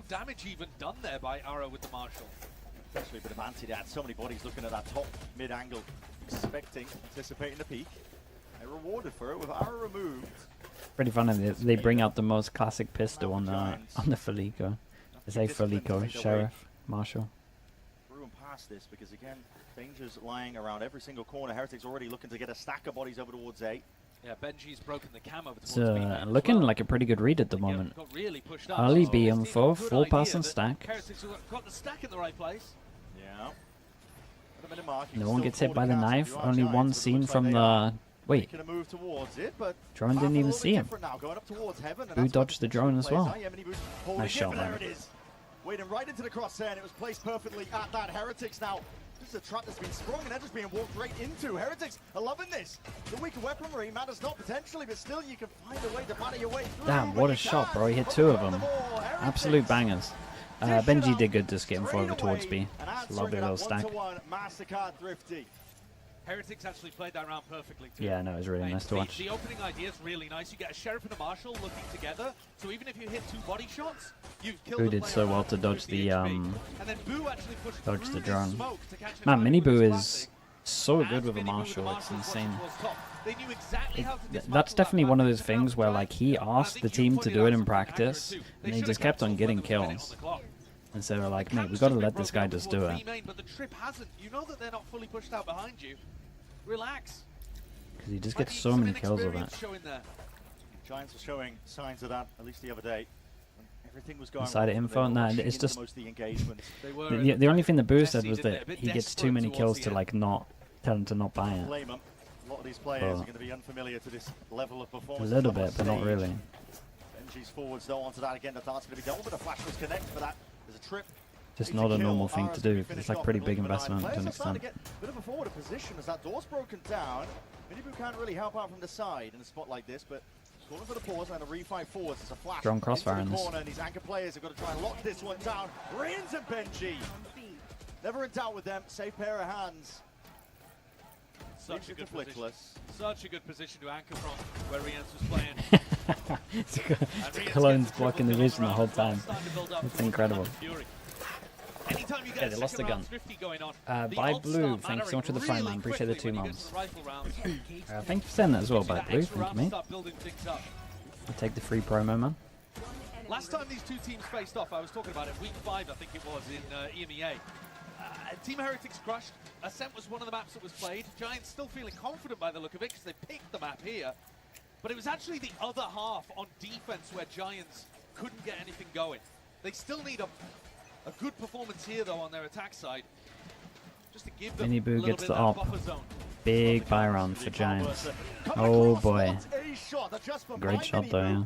damage even done there by Arrow with the Marshal. Especially a bit of anti-dat. So many bodies looking at that top mid angle, anticipating the peak. They're rewarded for it with Arrow removed. Pretty funny. They bring out the most classic pistol on the Felico. They say Felico, Sheriff, Marshal. Through and past this because again, dangers lying around every single corner. Heretics already looking to get a stack of bodies over towards A. Yeah, Benji's broken the cam over It's towards B. looking like a pretty good read at the moment. Got really pushed up. Early So B this on team 4, got a good full idea pass and that stack. Heretics have got the stack in the right place. Yeah. At a minute mark, you No can one still gets hit call by the counter if knife. you are Only Giants, one but it seen looks like from they are the... Wait, making a move towards it, but drone didn't even see him. now, going up towards heaven, and Boo that's what dodged the drone as well. Nice Nice shot, there man. it is. Waiting right into the crosshair, and it was placed perfectly at that. Heretics now. This is a trap that's been sprung, and they're just being walked right into. Heretics are loving this. The weaker weaponry matters not potentially, but still you can find a way to batter your way through. Damn, what a shot, bro. He hit 2 of them. Absolute bangers. Benji did good just getting forward towards B. It's a lovely little stack. MasterCard Thrifty. Heretics actually played that round perfectly too. Yeah, no, it was really nice to watch. The opening idea is really nice. You get a Sheriff and a Marshal looking together, so even if you hit 2 body shots, you've killed Boo the did player so well around to dodge with the HP. And then Boo actually pushed dodge through the this drone. smoke to catch him Man, out Mini with his Boo classic. is so As good with a Mini Boo Marshal. It's was watching insane. towards top, they knew exactly how to That's dismantle definitely that one of back those to things where counter like he attack. And I asked think the you team to pointed do out it in something accurate practice, too. They and he should just have kept on themselves getting with a minute on kills. the clock. And so they're like, mate, Cam's we got to just been let this broken guy up just towards do B it. main, but the trip hasn't. You know that they're not fully pushed out behind you. Relax. Because he just Might gets be so some many kills with it. inexperience showing there. Giants were showing signs of that at least the other day. Everything was going Inside well, info, they were nah, rushing it's into just- most of the engagements. They were The only thing the Boo said Messi was did it a that bit he gets too desperate many towards kills the to end. like not tell him to not buy it. Blame them. A lot of these players Well, are going to be unfamiliar to this level of A performance. little on the bit, but not stage. really. Benji's forwards though onto that again. The dart's going to be dealt with, but a flash was connect for that. There's a trip. Just Easy not a kill. normal thing Ara's to gonna do. be 'Cause finished it's like off pretty with big Ultimate Iron. investment to Players an are starting extent. to get a bit of a forward position as that door's broken down. Minibu can't really help out from the side in a spot like this, but calling for the pause and a refight forwards. It's a flash Strong crossfire into in the this. corner, and these anchor players have got to try and lock this one down. Reigns and Benji. Never in doubt with them. Safe pair of hands. Such a good position. Flickless. Such a good position to anchor from where Rians was playing. It's And Rians Cologne's gets blocking the triple vision the kill whole on the time. round. Starting to build up It's towards incredible. Fury. Anytime you get Okay, a they lost second the round gun. Thrifty going on, the By odds Blue, start thanks so much for the mattering fine, man. really Appreciate the quickly 2 when you get months. to the rifle rounds. Thank you for sending that as well, Gives you by that Blue. extra Thank round you, to mate. start building things up. I'll take the free promo, man. Last time these two teams faced off, I was talking about it, week 5 I think it was in EMEA. Team Heretics crushed. Ascent was one of the maps that was played. Giants still feeling confident by the look of it because they picked the map here. But it was actually the other half on defense where Giants couldn't get anything going. They still need a good performance here though on their attack side. Just to give them Mini a Boo little gets bit the of op. that buffer zone. Big buy round for Giants. Oh boy. Great shot though, yeah.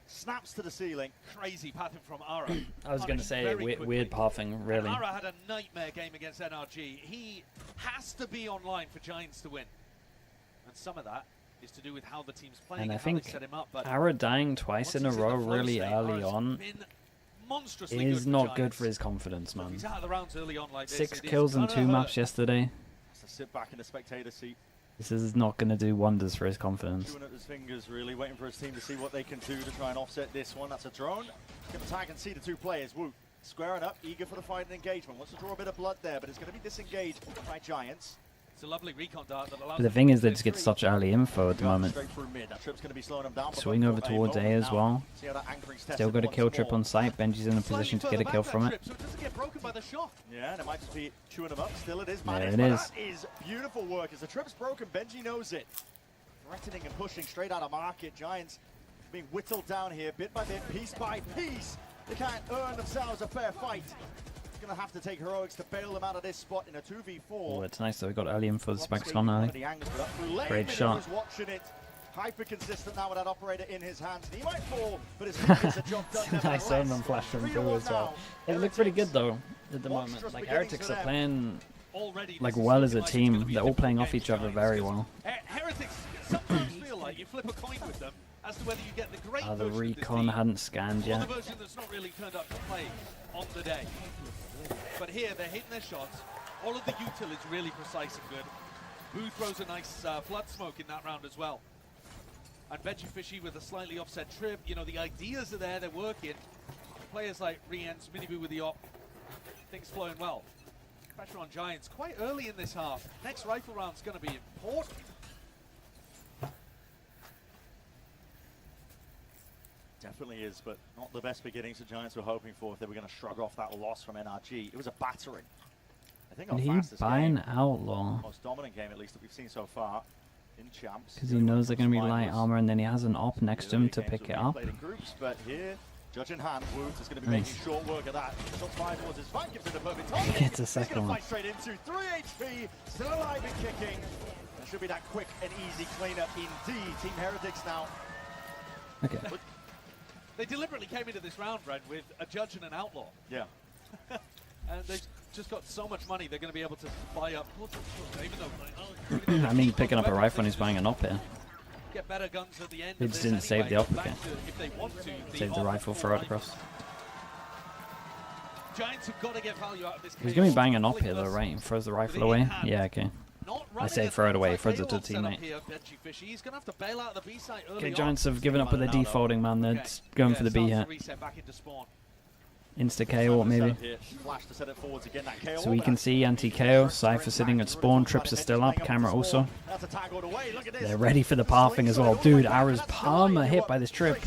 Snaps to the ceiling. Crazy pattern from Ara. I was going to Punished say very weird quickly. pathing, really. Ara had a nightmare game against NRG. He has to be online for Giants to win. And some of that is to do with how the team's playing And I how they think set him up. But Ara dying twice once in a he's the row flow really state, early Ara's on been monstrously is good for not good Giants. for his confidence, man. He's out of the rounds early on like this. 6 It is kills in gonna 2 hurt. maps yesterday. Has to sit back in the spectator seat, This is not going to do wonders for his confidence. chewing at his fingers, really waiting for his team to see what they can do to try and offset this one. That's a drone. Can tag and see the 2 players. Woo, squaring up, eager for the fight and engagement. Wants to draw a bit of blood there, but it's going to be disengaged by Giants. It's a lovely recon dart that allows But the them thing to is they clear just get three. such early info at the Going moment. straight through mid. That trip's going to be slowing them down. but Swing they've over got a towards A moment as now. well. See how that anchoring's Still tested got a once kill trip more. on site. Benji's in a position to get a Slightly kill further from back it. that trip, so it doesn't get broken by the shot. Yeah, and it might just be chewing them up. Still it is There managed, it but is. that is beautiful work. As the trip's broken, Benji knows it. Threatening and pushing straight out of market. Giants being whittled down here bit by bit, piece by piece. They can't earn themselves a fair fight. It's going to have to take heroics to bail them out of this spot in a 2v4. Oh, it's nice that we got early info. The spike's Escaping gone one early. of the angles, but up through lane, Great Minibu shot. is watching it. Hyper consistent now with that operator in his hands. And he might fall, but his feet gets the job done. Nice nevertheless. on flash from 3-1 Boo as well. now. It looked pretty good though at the Monstrous moment. Like beginnings Heretics for are them. playing Already, like this is well as looking a like it's gonna team. be They're all difficult playing game off for each other Giants, very because well. Heretics sometimes feel like you flip a coin with them as to whether you get the great The version of this recon team hadn't scanned or yet. the version that's not really turned up to play on the day. But here, they're hitting their shots. All of the util is really precise and good. Boo throws a nice flood smoke in that round as well. And Veggie Fishy with a slightly offset trip. You know, the ideas are there, they're working. players like Riens, Minibu with the op, things flowing well. Pressure on Giants quite early in this half. Next rifle round's going to be important. Definitely is, but not the best beginnings the Giants were hoping for if they were going to shrug off that loss from NRG. It was a battering. I think our Did he fastest buy an game, outlaw? most dominant game at least that we've seen so far in champs. Because he knows they're going to be light armor, and then he has an op next to him to pick it up. In groups, but here, judge in hand, Woods is going to be Nice. making short work of that. Shots fired towards his flank, gives it the perfect time. He gets a He's second gonna one. fight straight into 3 HP, still alive and kicking. There should be that quick and easy cleanup indeed. Team Heretics now. Okay. They deliberately came into this round, Brent, with a judge and an outlaw. Yeah. And they've just got so much money, they're going to be able to buy up. Even though, I mean, picking up a rifle and he's buying an op here. get better guns at the end. They of just this didn't save anyway. the op Back again. to, if they want to, Save the op rifle for full across. Giants have got to get value out of this. He's going to be KO. buying an op here though, right? He throws the rifle away. Yeah, okay. Not I say running throw it at away, like throws it to a KO set up teammate. here, Benji Fishy. He's going to have to bail out of the B site early Okay, on. Giants have given up with their Now, though. defaulting, man. They're Okay. just going Yeah, for the B starts here. to reset back into spawn. Insta KO maybe. Flash to set it forwards again, that KO, So we can see anti-KO, Cypher sitting at spawn, trips are still up, camera also. That's a tag all the way. Look at this. They're ready for the pathing as well. Dude, Ara's palmer hit by this trip.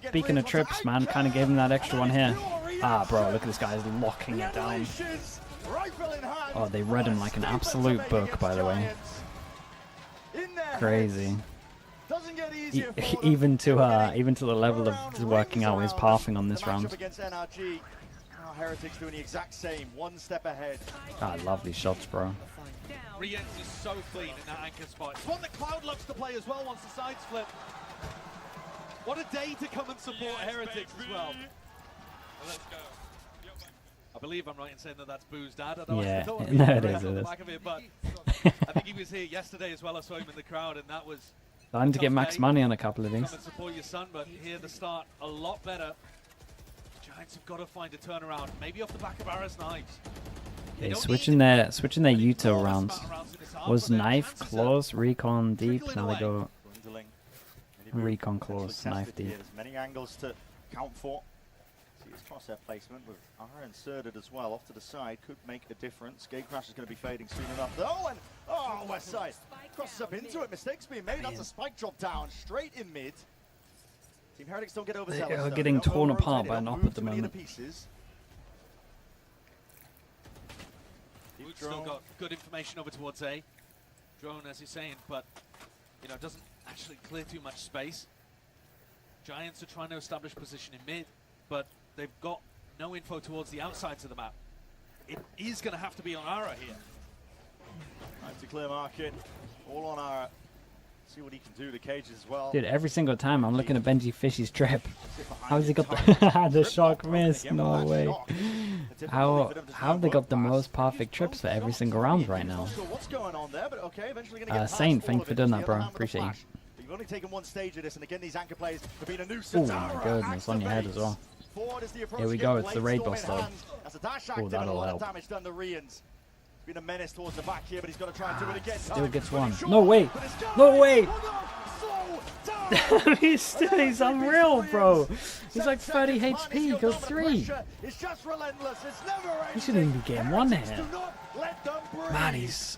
Speaking of trips, man, kind of gave him that extra one here. Ah, bro, look at this guy's locking it down. Oh, they read him like an absolute book, by the way. Crazy. Even to the level of working out his pathing on this round. Heretics doing the exact same, one step ahead. Ah, lovely shots, bro. Riens is so clean in that anchor spot. It's one that Cloud loves to play as well once the sides flip. What a day to come and support Heretics as well. Let's go. I believe I'm right in saying that that's Boo's dad. I don't Yeah, know no, it the is, it is. back of it, but I think he was here yesterday as well. I saw him in the crowd, and that was Time to get max money on a couple of come these. and support your son. But here the start a lot better. Giants have got to find a turnaround, maybe off the back of Ara's knives. Okay, switching their Yuto rounds. Was knife close, recon deep. Now they go recon close, knife deep. There's many angles to count for. See his crosshair placement with R inserted as well off to the side could make a difference. Gatecrash is going to be fading soon enough though, and West Side crosses up into it. Mistakes being made. That's a spike drop down straight in mid. Team Heretics don't get overzealous. They are though. getting They don't torn over-rotate, apart they by don't an op move at the too many of moment. pieces. We've still got good information over towards A. Drone, as you're saying, but you know, doesn't actually clear too much space. Giants are trying to establish position in mid, but they've got no info towards the outsides of the map. It is going to have to be on Ara here. Right to clear market. All on our. See what he can do to cages as well. Dude, every single time I'm looking at Benji Fishy's trip. How's he got the shock miss? No way. How have they got the most perfect trips for every single round right now? What's going on there? But okay, eventually gonna get Saint, past all thanks of for it. doing The that, other bro. hand with a Appreciate you. flash. But you've only taken one stage of this, and again, these anchor plays have been a nuisance. Oh my Ara goodness, acts on the your head base. as well. Forward is the approach Here we again, go, it's the raid Blade boss Storm in though. hand. That's a dash Oh, active and a that'll lot of help. damage done to Rians. Been a menace towards the back here, but he's got to try and do it again. Still Time gets pretty one. short, No way. but it's got No it. way. Oh, no. So he's unreal, bro. He's like 30 HP, he goes 3. It's just relentless. It's never ending. He shouldn't even be getting one Heretics here. do not let them breathe. Man, he's...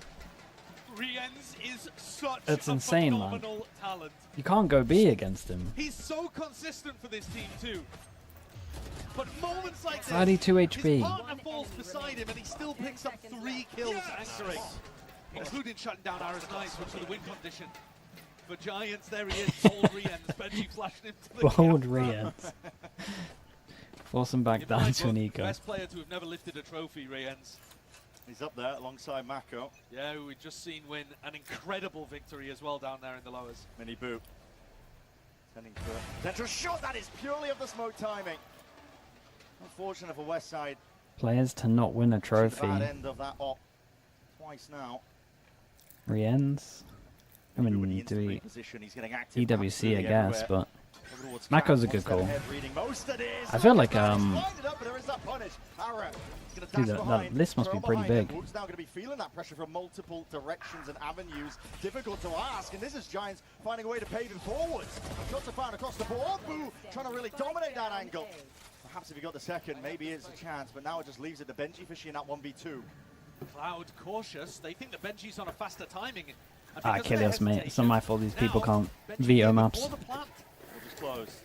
Riens is such That's a insane, man. phenomenal talent. You can't go B against him. He's so consistent for this team too. But moments like this, 32 his HP. partner falls beside him and he still picks up 3 kills anchoring, including shutting down Ara's knives, which is the win condition. For Giants, there he is, bold Riens, Benji flashing him to the Bold camera. Rians. Force him back In my down to book, an eco. best player to have never lifted a trophy, Riens. He's up there alongside Mako. Yeah, who we've just seen win an incredible victory as well down there in the lowers. Mini boot. Sending for a potential shot. That is purely of the smoke timing. Unfortunate for Westside. Players to not win a Bad trophy. end of that op. Twice now. Riens. I Mini boot in mean, the do instant we... reposition. He's getting active EWC, I absolutely guess, everywhere. but... Over towards Mako's Cat, a good one step call. ahead, reading most of this. I feel like, He's lined it up, but there is that punish. Ara, he's gonna Dude, dash that behind, list must throw be pretty behind, and big. Wook's now going to be feeling that pressure from multiple directions and avenues. Difficult to ask, and this is Giants finding a way to pave it forwards. Shots are found across the board. Boo trying to really dominate that angle. Perhaps if he got the second, maybe it's a chance, but now it just leaves it to Benji Fishy in that 1v2. Cloud cautious. They think that Benji's on a faster timing. And Ah, because of their Kilios, mate. It's not my fault these people now, can't Benji veto came maps. before the plant. We'll just close.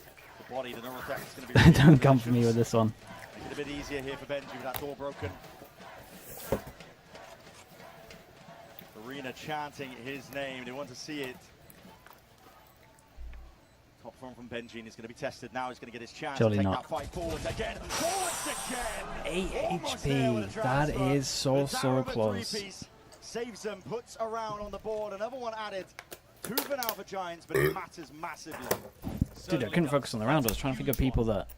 The body, the neural attack is going to be... Don't come for me with this one. Make it a bit easier here for Benji with that door broken. Arena chanting his name. They want to see it. Top form from Benji, and he's going to be tested now. He's going to get his chance Surely to take not. that fight forwards again. Forwards again! 8 Almost there with HP. the That transfer. is so, The so Darabin close. three-piece saves them, puts a round on the board. Another one added. 2 for now for Giants, but it matters massively. Dude, I couldn't focus on the round. I was trying to think of people that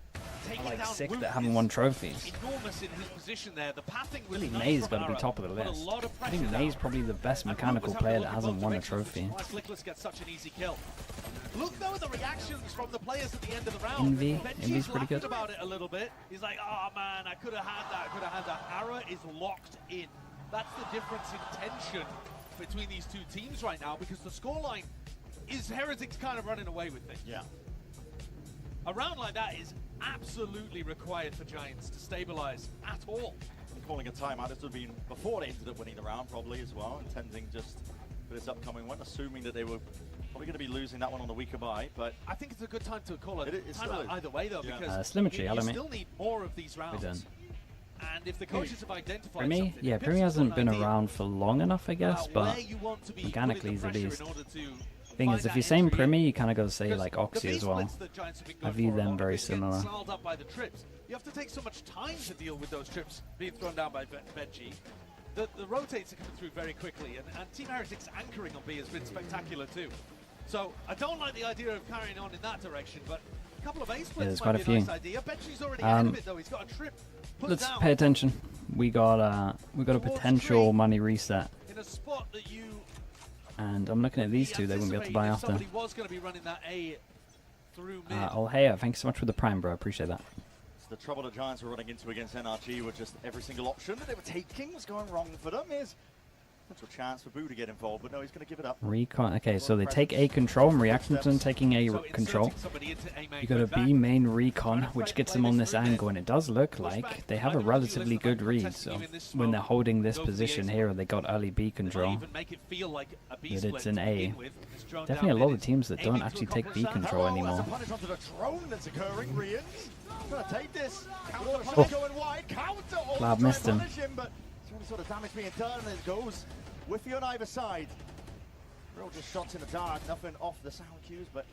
Taking are like down sick Woot that haven't is won trophies. enormous in his position there. The pathing was I think nice May's from got to be Ara. top of the Put a list. lot of I think pressure May's down. probably the best And Woot mechanical was having player to that look in hasn't both won a directions, trophy. which is why Slickless gets such an easy kill. Look though at the reactions from the players at the end of the round. Envy. Benji's Envy's pretty laughing good. about it a little bit. He's like, oh man, I could have had that, I could have had that. Ara is locked in. That's the difference in tension between these two teams right now, because the scoreline is Heretics kind of running away with things. Yeah. A round like that is absolutely required for Giants to stabilize at all. Calling a timeout, this would have been before they ended up winning the round, probably as well, intending just for this upcoming one, assuming that they were probably going to be losing that one on the weaker bye, but I think it's a good time to call a It still timeout is. either way, though, Yeah. because Slimmetry, you hello, mate. still need more of these rounds. done. And if the coaches have identified Primi? something, Yeah, if Primi Pips has hasn't got been an idea around for long enough, I guess, about but where you want to be mechanically putting the he's a pressure beast. in order to thing is, find if that you're saying entry in. Primi, you kind of got to say Because like the Oxy B as well. splits that Giants have been I going view for, a them lot of very it gets similar. snarled up by the trips. You have to take so much time to deal with those trips being thrown down by Benji. The rotates are coming through very quickly, and Team Heretics anchoring on B has been spectacular too. So I don't like the idea of carrying on in that direction, but a couple of A splits there's might quite be a a nice few. idea. Benji's already ahead of it though. He's got a trip put Let's down pay attention. We got a potential money reset, in a spot that you. and I'm looking at these two. They wouldn't be able to buy if after. somebody was going to be running that A through mid. Olhea, thanks so much for the prime, bro. Appreciate that. it's the trouble the Giants were running into against NRG with just every single option that they were taking was going wrong for them. Here's potential chance for Boo to get involved, but no, he's going to give it up. Recon. Okay, so they take A control. And reaction to them taking A So control. inserting somebody into A main You got a going B back. main recon, which gets them on this angle, and it does look like they have a relatively good read. So when they're holding this position here, they got early B They might control. even make it feel like a B But split it's an to A. begin with. It's drawn Definitely a down lot mid. of teams that Aiming don't to actually take B accomplish that. control As a anymore. punish onto the drone that's occurring, Rian. Gonna take this. Counter Oh. punish going wide. Counter. Oh, Cloud try missed and him. punish him, but there's only sort of damage being done, and it goes with you on either side. Real just shots in the dark, nothing off the sound cues, but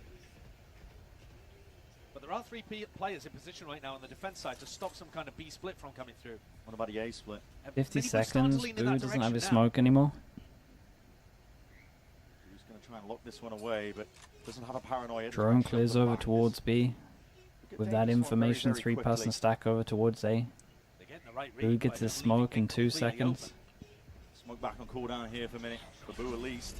But there are three players in position right now on the defense side to stop some kind of B split from coming through. what about the A split? And 50 Mini Boo's starting to seconds. lean Boo in that doesn't have direction his now. smoke anymore. Who's going to try and lock this one away, but doesn't have a paranoia. Drone clears over towards B. Look at With taking that this one information, very, very three-person quickly. stack over towards A. They're getting the right read, Boo but gets they're his leaving smoke in it 2 completely seconds. open. Smoke back on cooldown here for a minute, for Boo at least.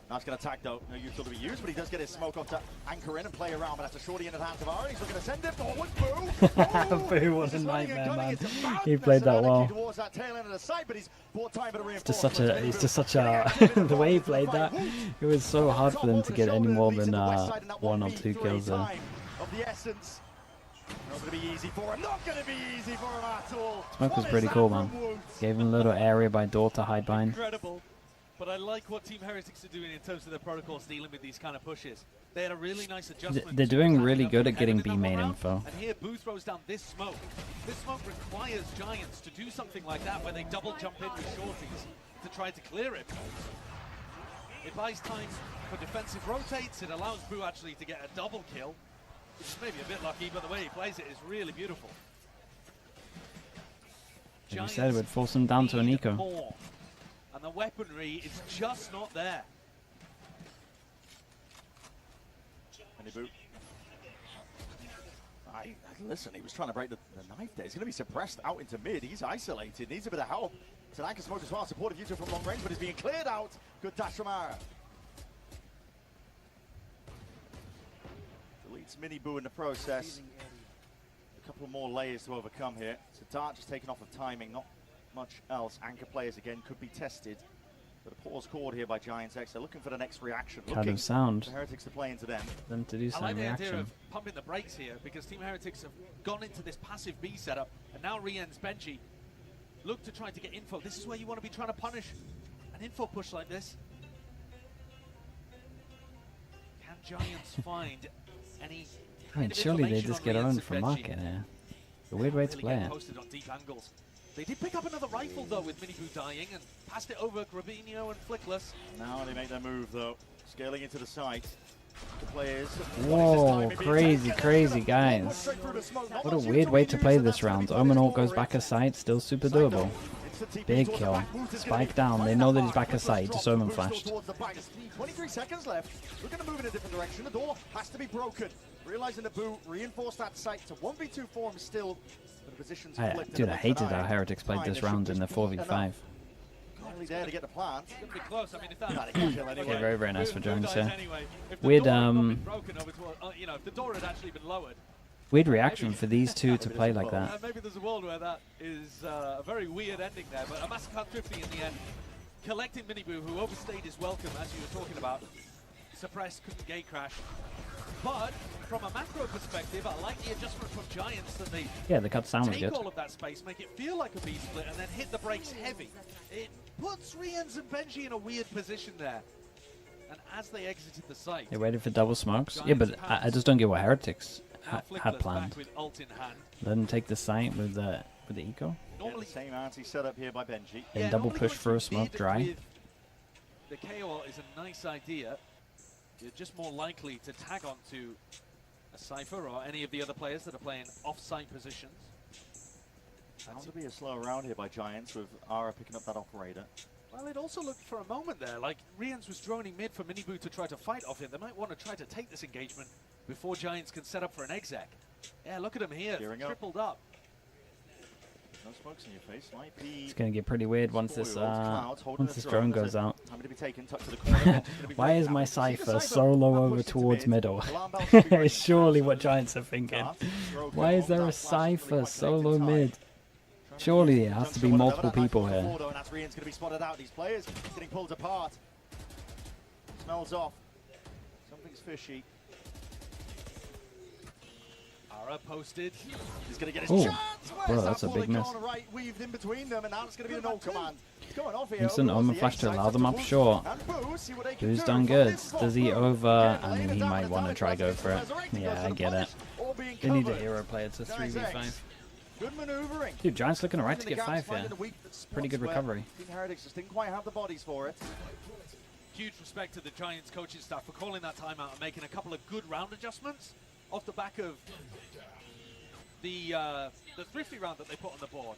Now it's going to attack though, no use to be used, but he does get his smoke off to anchor in and play around, but that's a shorty into the hands of Ari. He's looking to send it forward, Boo! Oh, Boo, what this a is running and nightmare, gunning man. into He madness played that and well. energy towards that tail end of the side, but he's bought time for the It's just such a, reinforcements. it's just such Getting a, active in the way he forward played fight. that, it was so hard for them to get any more than 1 or 2 kills there. Time of the essence. Not going to be easy for him. Not going to be easy for him at all. Smoke was What pretty is cool, that man. from Woods? Gave him a little area by door to hide behind. Incredible. But I like what Team Heretics are doing in terms of their protocols dealing with these kind of pushes. They had a really nice adjustment. They're to doing standing really up good and at getting heading in B that one main round. info. And here Boo throws down this smoke. This smoke requires Giants to do something like that where they double jump in with shorties to try to clear it. It buys time for defensive rotates. It allows Boo actually to get a double kill. Which is maybe a bit lucky, but the way he plays it is really beautiful. Like we said, we'd force them down to an need eco. more, and the weaponry is just not there. Any Boo? Listen, he was trying to break the knife there. He's going to be suppressed out into mid. He's isolated. Needs a bit of help. Tanaka smoke as well. Supportive user from long range, but he's being cleared out. Good dash from Ara. Deletes Mini Boo in the process. A couple more layers to overcome here. So Dart just taken off of timing. Not much else. Anchor players again could be tested. But a pause called here by Giants X. They're looking for the next reaction. Kind Looking of sound for Heretics to play into them. them to do I some like the idea reaction. of pumping the brakes here because Team Heretics have gone into this passive B setup, and now Rien's Benji look to try to get info. This is where you want to be trying to punish an info push like this. Can Giants find any? I mean, kind of surely they information just on get Rien's owned and from Benji? market here. A weird way to Really play get it. posted on deep angles. They did pick up another rifle though with Miniboo dying and passed it over Grabinho and Flickless. Now they make their move though. Scaling into the site. The players. Whoa, crazy, crazy, guys. What a weird way to play this round. Omen ult goes back aside, still super doable. Big kill. Spike down. They know that he's back aside. Just Omen flashed. 23 seconds left. We're going to move in a different direction. The door has to be broken. Realizing the Boo reinforced that site to 1v2 form still. But the position's flipped Dude, in I a hated bit how tonight. Heretics played this round in the 4v5. Only there to get the plant. It's gonna be close. I mean, if that Not a kill anyway. Okay, very, very nice for Jones dies here. anyway. If the Weird, door had not been broken over to, you know, if the door had actually been lowered, Weird reaction for these two to play like that. maybe there's a world where that is a very weird ending there. But a Massacre 50 in the end, collecting Miniboo, who overstayed his welcome, as you were talking about. Suppressed, couldn't gate crash. But from a macro perspective, I like the adjustment from Giants that they Yeah, the cut sound was take good. all of that space, make it feel like a B split, and then hit the brakes heavy. It puts Riens and Benji in a weird position there. And as they exited the site, They waited for double smokes. Yeah, but I just don't get what Heretics now had Flickless planned. back with ult in hand. Let them take the site with the eco. Yeah, the Normally, same anti-setup here by Benji. Then double normally push going for a to smoke mid dry. with the KO is a nice idea. You're just more likely to tag onto a Cypher or any of the other players that are playing off-site positions. Sounds to be a slow round here by Giants with Ara picking up that operator. Well, it also looked for a moment there like Riens was droning mid for Miniboo to try to fight off him. They might want to try to take this engagement before Giants can set up for an exec. Yeah, look at him here, Gearing up. tripled up. No smokes in your face. Might be It's gonna get pretty weird once this Clouds holding once the this drone There's goes a- out. Having to be taken, tucked to the corner. Benji's gonna be Why very is my happy to see the Cypher Cypher solo now over pushed into towards mid. middle? Alarm bells should be ringing It's surely now. what Giants are thinking. Dart, broken Why is off there that a flash, really Cypher quite solo connected tight. mid? Surely there has to be multiple people here. And that's Rien's going to be spotted out. These players getting pulled apart. Smells off. Something's fishy. Ara posted. He's going to get his Ooh. chance. Where's Bro, that that's a bullet big miss. gone? Right, weaved in between them, and now it's going to be the no command. It's going off here. Instant over Omen the flash A to side, allow them to up Boo. short. And Boo, see what they can Who's do done from good? this spot. Does he Boo. over? Again, I mean, laying he it down might and want to down try and go down for it. Resurrecting Yeah, goes I for the get it. punish, all being They need a covered. hero player to Giants 3v5. X. Good maneuvering. Dude, Giants looking alright to Finding get the gaps, 5 here. finding the weak spots Pretty good where recovery. Team Heretics just didn't quite have the bodies for it. Huge respect to the Giants coaching staff for calling that timeout and making a couple of good round adjustments off the back of the Thrifty round that they put on the board.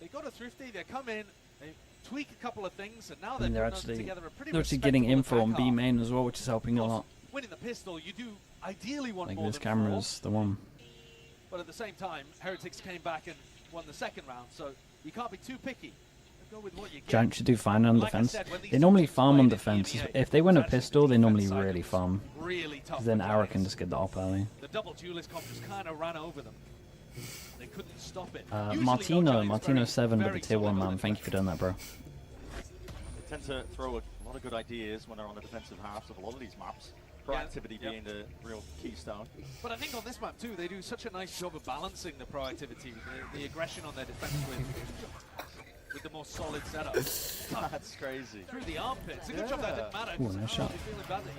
They got a Thrifty, they come in, they tweak a couple of things, and now I mean, they're they're putting together a pretty They're actually getting respectable info on attack B arc. main as well, which is helping a Of lot. course, winning the pistol, you do ideally want Like more this than camera's the one. 4, but at the same time, Heretics came back and won the second round, so you can't be too picky. Go with what you get. Giants should do fine on Like I defense. said, when these They normally teams farm on played in defense. EMEA, If they win a it's actually pistol, they the normally defense side really that was farm. Really tough. Then for Ara Giants. can just get the op early. The double duelist comp just kind of ran over them. They couldn't stop it. Usually Martino, Giants Martino very- 7 with very the tier 1 solid man. on Thank you for doing that, bro. They tend to throw a lot of good ideas when they're on the defensive halves of a lot of these maps. Proactivity being the real keystone. But I think on this map too, they do such a nice job of balancing the proactivity, the aggression on their defense with the more solid setup. That's crazy. Through the armpits. A good job that didn't matter. Ooh, nice shot. They're feeling badly.